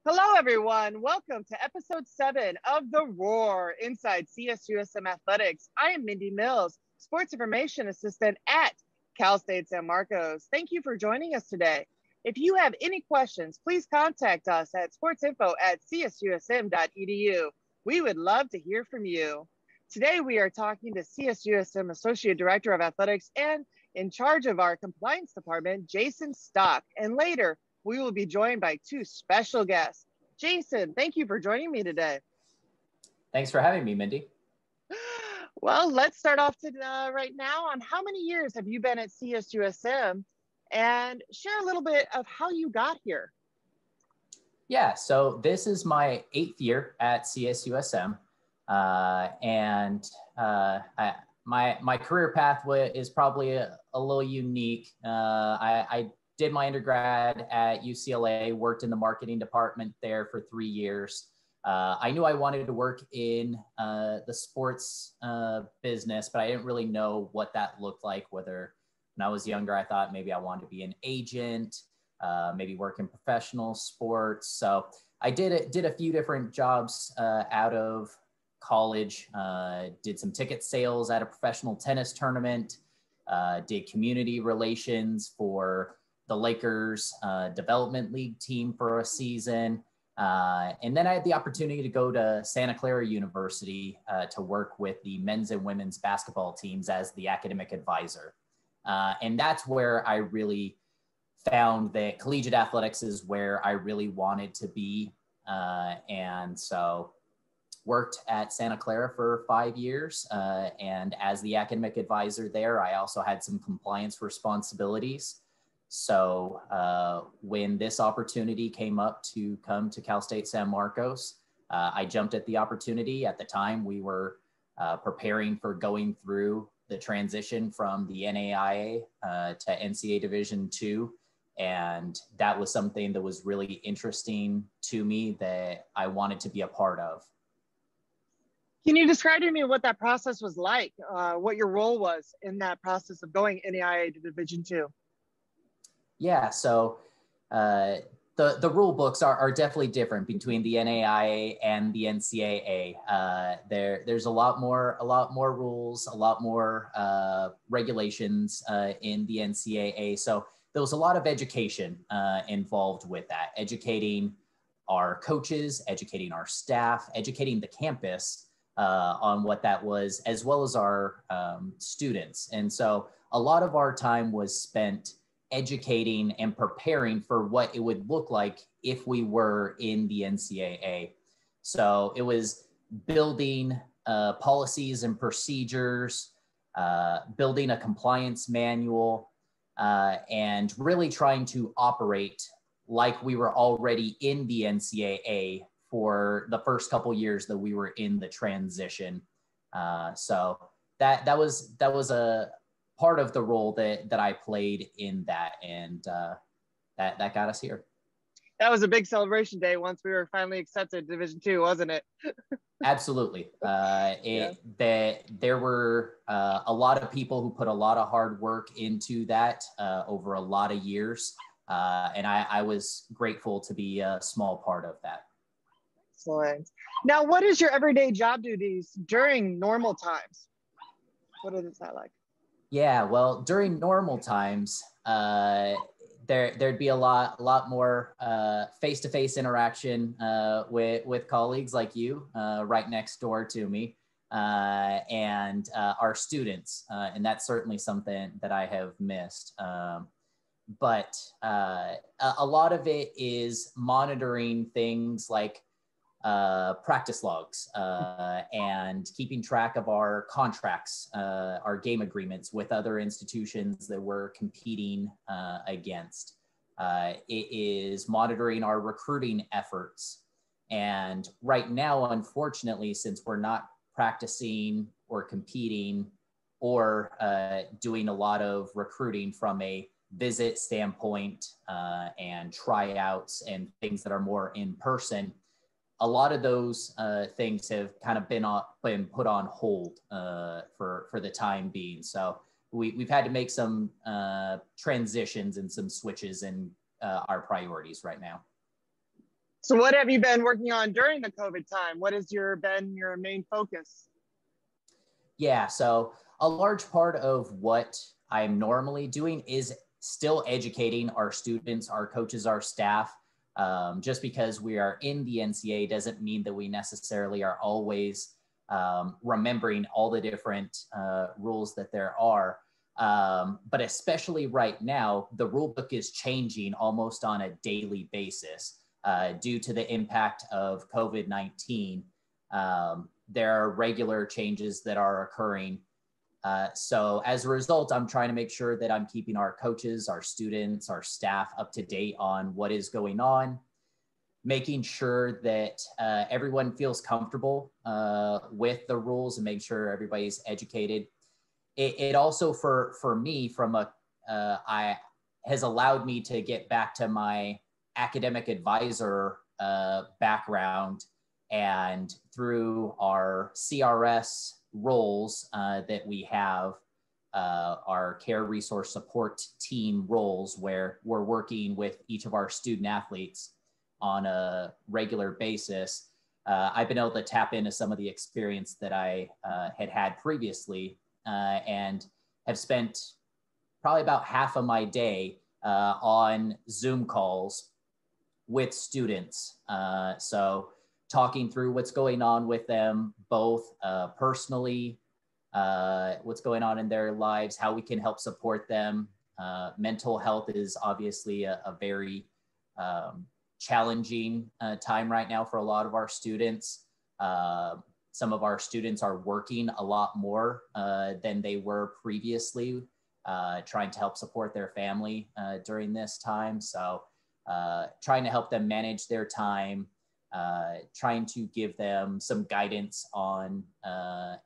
Hello, everyone. Welcome to episode 7 of The Roar inside CSUSM Athletics. I am Mindy Mills, Sports Information Assistant at Cal State San Marcos. Thank you for joining us today. If you have any questions, please contact us at sportsinfo@csusm.edu. We would love to hear from you. Today, we are talking to CSUSM Associate Director of Athletics and in charge of our compliance department, Jason Stock. And later, we will be joined by two special guests. Jason, thank you for joining me today. Thanks for having me, Mindy. Well, let's start off right now on how many years have you been at CSUSM and share a little bit of how you got here. Yeah, so this is my 8th year at CSUSM. My career path is probably a little unique. I did my undergrad at UCLA, worked in the marketing department there for 3 years. I knew I wanted to work in the sports business, but I didn't really know what that looked like. Whether when I was younger, I thought maybe I wanted to be an agent, maybe work in professional sports. So I did a few different jobs out of college, did some ticket sales at a professional tennis tournament, did community relations for the Lakers development league team for a season. And then I had the opportunity to go to Santa Clara University to work with the men's and women's basketball teams as the academic advisor. And that's where I really found that collegiate athletics is where I really wanted to be. And so worked at Santa Clara for 5 years. And as the academic advisor there, I also had some compliance responsibilities. So when this opportunity came up to come to Cal State San Marcos, I jumped at the opportunity. At the time, we were preparing for going through the transition from the NAIA to NCAA Division II. And that was something that was really interesting to me that I wanted to be a part of. Can you describe to me what that process was like, what your role was in that process of going NAIA to Division II? Yeah, so the rule books are definitely different between the NAIA and the NCAA. There's a lot more rules, a lot more regulations in the NCAA. So there was a lot of education involved with that, educating our coaches, educating our staff, educating the campus on what that was, as well as our students. And so a lot of our time was spent educating and preparing for what it would look like if we were in the NCAA. So it was building policies and procedures, building a compliance manual, and really trying to operate like we were already in the NCAA for the first couple years that we were in the transition. So that was a part of the role that I played in that, and that got us here. That was a big celebration day once we were finally accepted to Division II, wasn't it? Absolutely. There were a lot of people who put a lot of hard work into that over a lot of years, and I was grateful to be a small part of that. Excellent. Now, what is your everyday job duties during normal times? What is that like? Yeah, well, during normal times, there'd be a lot more face-to-face interaction with colleagues like you right next door to me, and our students, and that's certainly something that I have missed. But a lot of it is monitoring things like practice logs and keeping track of our contracts, our game agreements with other institutions that we're competing against. It is monitoring our recruiting efforts. And right now, unfortunately, since we're not practicing or competing or doing a lot of recruiting from a visit standpoint and tryouts and things that are more in person, a lot of those things have kind of been put on hold for the time being. So we've had to make some transitions and some switches in our priorities right now. So what have you been working on during the COVID time? What has been your main focus? Yeah, so a large part of what I'm normally doing is still educating our students, our coaches, our staff. Just because we are in the NCAA doesn't mean that we necessarily are always remembering all the different rules that there are. But especially right now, the rule book is changing almost on a daily basis due to the impact of COVID-19. There are regular changes that are occurring. So as a result, I'm trying to make sure that I'm keeping our coaches, our students, our staff up to date on what is going on, making sure that everyone feels comfortable with the rules and make sure everybody's educated. It also, for me, has allowed me to get back to my academic advisor background, and through our CRS roles that we have, our care resource support team roles, where we're working with each of our student athletes on a regular basis. I've been able to tap into some of the experience that I had previously, and have spent probably about half of my day on Zoom calls with students. So talking through what's going on with them, both personally, what's going on in their lives, how we can help support them. Mental health is obviously a very challenging time right now for a lot of our students. Some of our students are working a lot more than they were previously, trying to help support their family during this time. So trying to help them manage their time, trying to give them some guidance on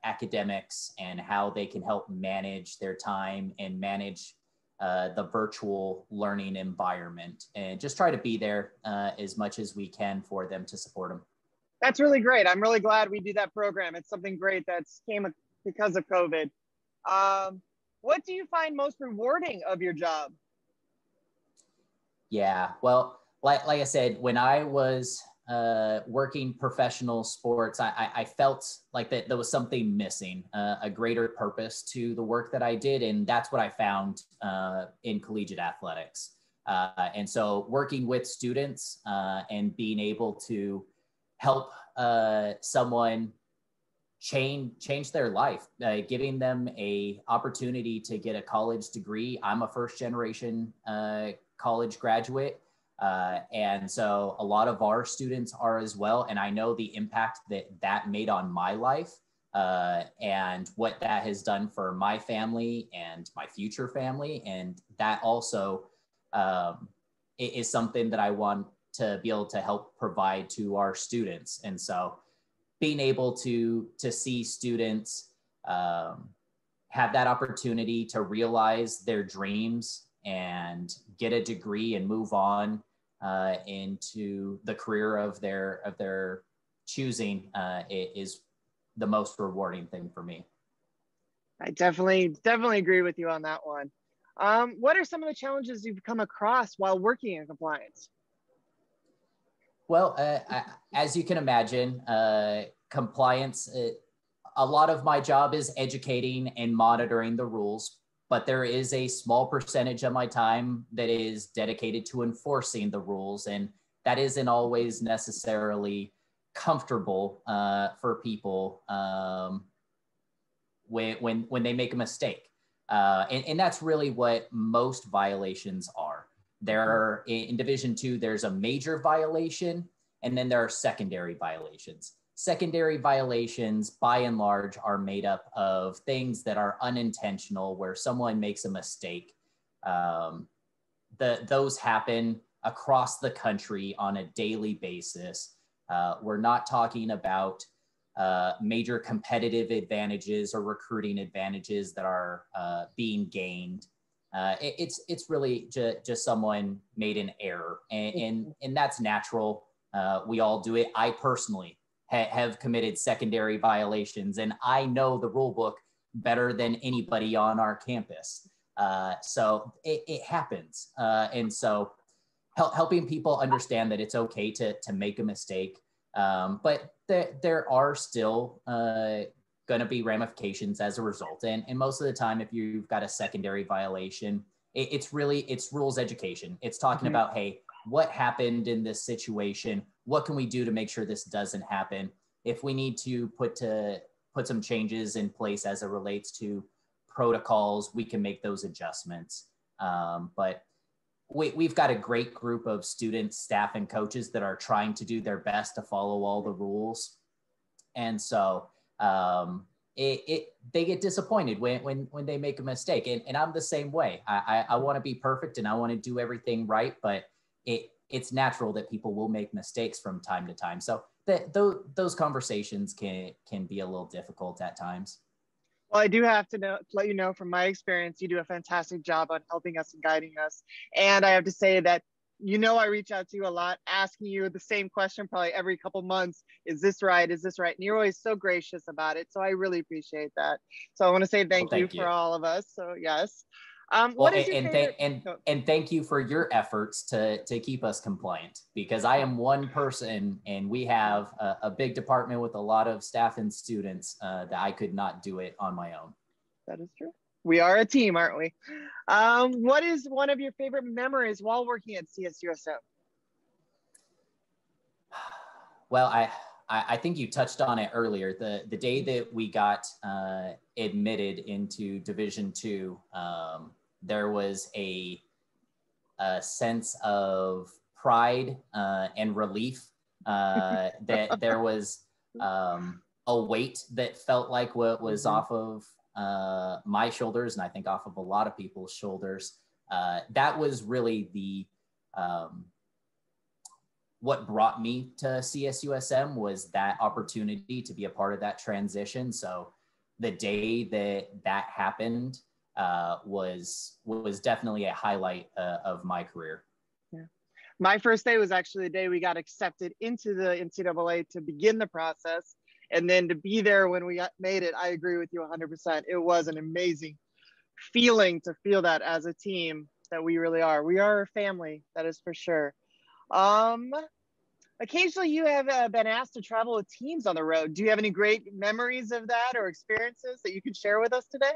academics and how they can help manage their time and manage the virtual learning environment, and just try to be there as much as we can for them to support them. That's really great. I'm really glad we do that program. It's something great that's came because of COVID. What do you find most rewarding of your job? Yeah, well, like I said, when I was working professional sports, I felt like that there was something missing, a greater purpose to the work that I did. And that's what I found in collegiate athletics. And so working with students and being able to help someone change their life, giving them a opportunity to get a college degree. I'm a first generation college graduate. And so a lot of our students are as well. And I know the impact that made on my life and what that has done for my family and my future family. And that also is something that I want to be able to help provide to our students. And so being able to see students have that opportunity to realize their dreams and get a degree and move on into the career of their choosing is the most rewarding thing for me. I definitely agree with you on that one. What are some of the challenges you've come across while working in compliance? Well, as you can imagine, compliance, a lot of my job is educating and monitoring the rules, but there is a small percentage of my time that is dedicated to enforcing the rules. And that isn't always necessarily comfortable for people when they make a mistake. And that's really what most violations are. There are, in Division II, there's a major violation, and then there are secondary violations. Secondary violations, by and large, are made up of things that are unintentional, where someone makes a mistake. Those happen across the country on a daily basis. We're not talking about major competitive advantages or recruiting advantages that are being gained. It's really just someone made an error, and that's natural. We all do it. I personally have committed secondary violations, and I know the rule book better than anybody on our campus. So it happens. And so helping people understand that it's okay to make a mistake. But there are still going to be ramifications as a result. And most of the time, if you've got a secondary violation, it's rules education. It's talking about, hey, what happened in this situation? What can we do to make sure this doesn't happen? If we need to put some changes in place as it relates to protocols, we can make those adjustments. But we've got a great group of students, staff, and coaches that are trying to do their best to follow all the rules. And so they get disappointed when they make a mistake. And I'm the same way. I want to be perfect and I want to do everything right, but it's natural that people will make mistakes from time to time. So those conversations can be a little difficult at times. Well, I do have to let you know from my experience, you do a fantastic job on helping us and guiding us. And I have to say that, I reach out to you a lot, asking you the same question probably every couple months. Is this right? Is this right? And you're always so gracious about it. So I really appreciate that. So I want to say thank you for all of us. So yes. What is your favorite? And thank you for your efforts to keep us compliant, because I am one person and we have a big department with a lot of staff and students that I could not do it on my own. That is true. We are a team, aren't we? What is one of your favorite memories while working at CSUSM? Well, I think you touched on it earlier. The day that we got admitted into Division II, there was a sense of pride and relief that there was a weight that felt like what was off of my shoulders, and I think off of a lot of people's shoulders. That was really the what brought me to CSUSM, was that opportunity to be a part of that transition. So the day that happened was definitely a highlight of my career. Yeah. My first day was actually the day we got accepted into the NCAA to begin the process. And then to be there when we made it, I agree with you 100%. It was an amazing feeling to feel that as a team, that we really are. We are a family, that is for sure. Occasionally you have been asked to travel with teams on the road. Do you have any great memories of that or experiences that you can share with us today?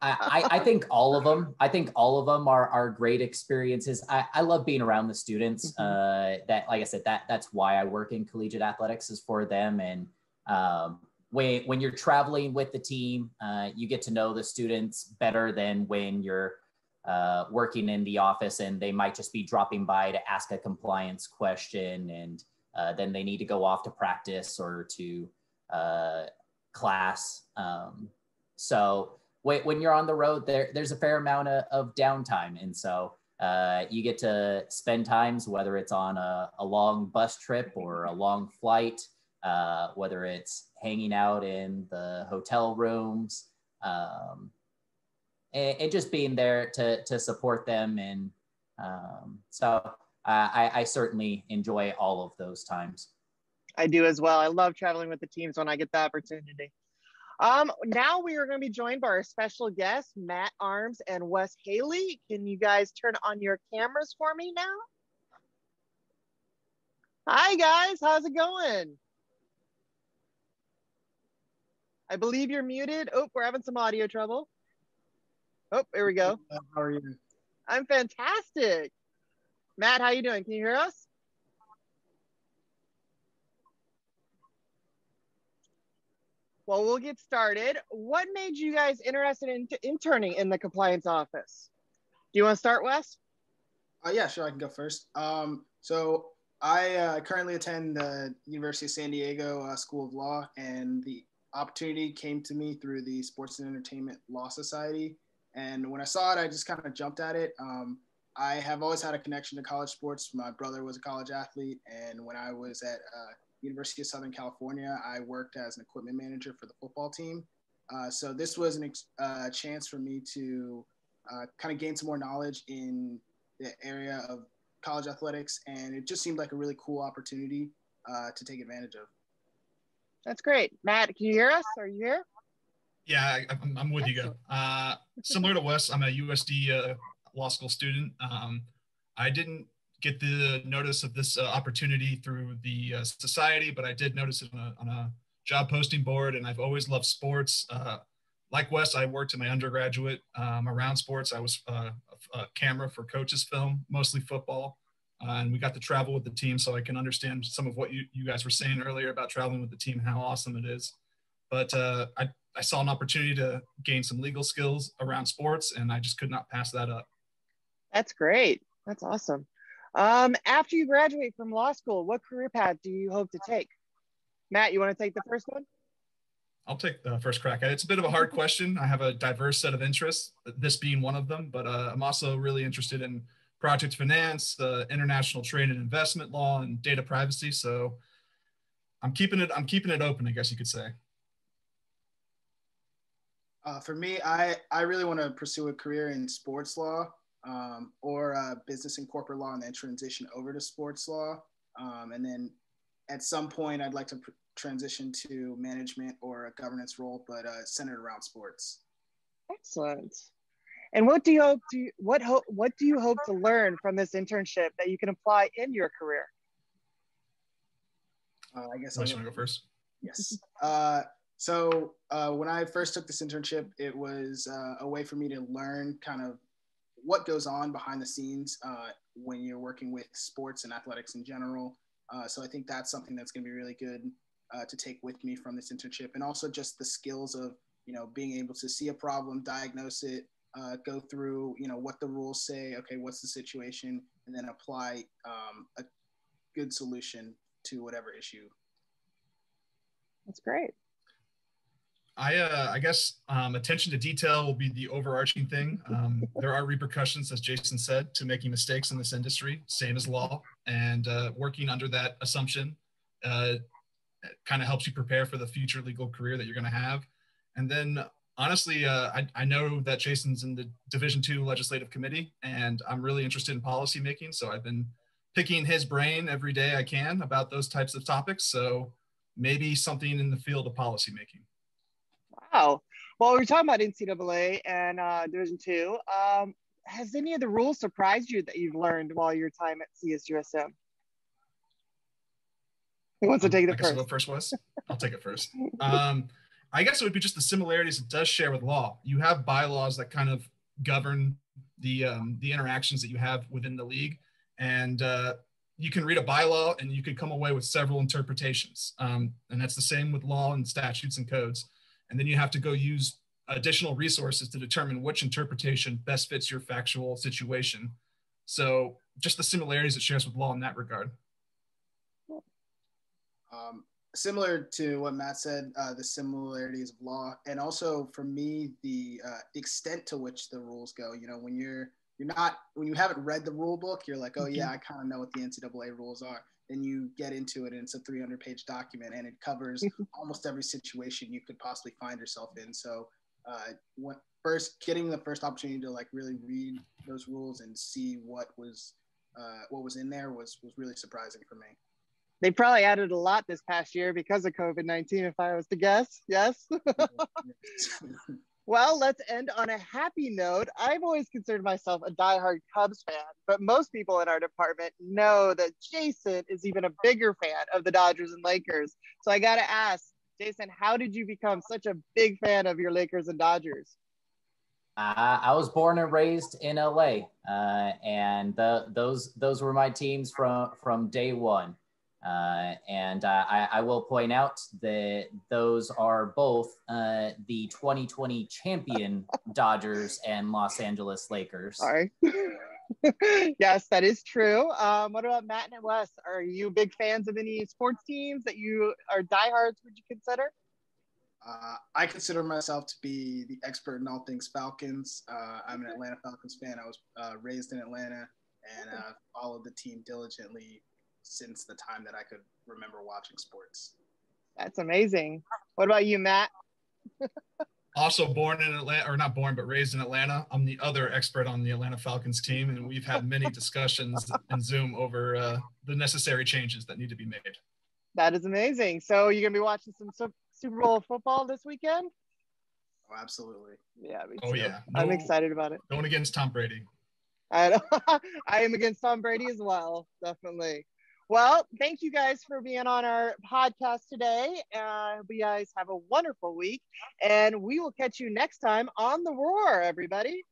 I think all of them. I think all of them are great experiences. I love being around the students. That, like I said, that's why I work in collegiate athletics, is for them. And when you're traveling with the team, you get to know the students better than when you're working in the office and they might just be dropping by to ask a compliance question, and then they need to go off to practice or to class. So when you're on the road, there's a fair amount of downtime. And so you get to spend times, whether it's on a long bus trip or a long flight, whether it's hanging out in the hotel rooms, and just being there to support them. And so I certainly enjoy all of those times. I do as well. I love traveling with the teams when I get the opportunity. Now we are going to be joined by our special guests, Matt Arms and Wes Haley. Can you guys turn on your cameras for me now? Hi guys, how's it going? I believe you're muted. Oh, we're having some audio trouble. Oh, there we go. How are you? I'm fantastic. Matt, how you doing? Can you hear us? Well, we'll get started. What made you guys interested in interning in the compliance office? Do you want to start, Wes? Yeah, sure. I can go first. So I currently attend the University of San Diego School of Law, and the opportunity came to me through the Sports and Entertainment Law Society. And when I saw it, I just kind of jumped at it. I have always had a connection to college sports. My brother was a college athlete, and when I was at University of Southern California, I worked as an equipment manager for the football team. So this was a chance for me to kind of gain some more knowledge in the area of college athletics, and it just seemed like a really cool opportunity to take advantage of. That's great. Matt, can you hear us? Are you here? Yeah, I'm with you. Similar to Wes, I'm a USD law school student. I didn't get the notice of this opportunity through the society, but I did notice it on a job posting board, and I've always loved sports. Like Wes, I worked in my undergraduate around sports. I was a camera for coaches film, mostly football. And we got to travel with the team, so I can understand some of what you guys were saying earlier about traveling with the team and how awesome it is. But I saw an opportunity to gain some legal skills around sports, and I just could not pass that up. That's great. That's awesome. After you graduate from law school, what career path do you hope to take? Matt, you want to take the first one? I'll take the first crack at it. It's a bit of a hard question. I have a diverse set of interests, this being one of them, but I'm also really interested in project finance, international trade and investment law, and data privacy. So I'm keeping it open, I guess you could say. For me, I really want to pursue a career in sports law or business and corporate law, and then transition over to sports law. And then at some point, I'd like to transition to management or a governance role, but centered around sports. Excellent. And what do you hope to learn from this internship that you can apply in your career? I guess I want to go first. Yes. So when I first took this internship, it was a way for me to learn kind of what goes on behind the scenes when you're working with sports and athletics in general. So I think that's something that's going to be really good to take with me from this internship, and also just the skills of, being able to see a problem, diagnose it, go through, what the rules say, okay, what's the situation, and then apply a good solution to whatever issue. That's great. I guess attention to detail will be the overarching thing. There are repercussions, as Jason said, to making mistakes in this industry, same as law, and working under that assumption kind of helps you prepare for the future legal career that you're going to have. And then honestly, I know that Jason's in the Division II Legislative Committee, and I'm really interested in policy making. So I've been picking his brain every day I can about those types of topics. So maybe something in the field of policy making. Wow. Well, we're talking about NCAA and Division II. Has any of the rules surprised you that you've learned while your time at CSUSM? Who wants to take it first? I'll go first, Wes. I'll take it first. I guess it would be just the similarities it does share with law. You have bylaws that kind of govern the interactions that you have within the league, and you can read a bylaw and you could come away with several interpretations. And that's the same with law and statutes and codes. And then you have to go use additional resources to determine which interpretation best fits your factual situation. So just the similarities it shares with law in that regard. Similar to what Matt said, the similarities of law, and also for me, the extent to which the rules go. When you haven't read the rule book, you're like, oh yeah, I kind of know what the NCAA rules are. Then you get into it, and it's a 300-page document, and it covers almost every situation you could possibly find yourself in. So, getting the first opportunity to really read those rules and see what was in there was really surprising for me. They probably added a lot this past year because of COVID-19, if I was to guess. Yes. Well, let's end on a happy note. I've always considered myself a diehard Cubs fan, but most people in our department know that Jason is even a bigger fan of the Dodgers and Lakers. So I got to ask, Jason, how did you become such a big fan of your Lakers and Dodgers? I was born and raised in LA, and those were my teams from day one. And I will point out that those are both the 2020 champion Dodgers and Los Angeles Lakers. Sorry. Yes, that is true. What about Matt and Wes? Are you big fans of any sports teams that you are diehards, would you consider? I consider myself to be the expert in all things Falcons. I'm an Atlanta Falcons fan. I was raised in Atlanta and followed the team diligently since the time that I could remember watching sports. That's amazing. What about you, Matt? Also born in Atlanta, or not born, but raised in Atlanta. I'm the other expert on the Atlanta Falcons team, and we've had many discussions in Zoom over the necessary changes that need to be made. That is amazing. So you're going to be watching some Super Bowl football this weekend? Oh, absolutely. Yeah, me too. Oh, yeah. I'm excited about it. Going against Tom Brady. I, I am against Tom Brady as well, definitely. Well, thank you guys for being on our podcast today. Hope you guys have a wonderful week, and we will catch you next time on The Roar, everybody.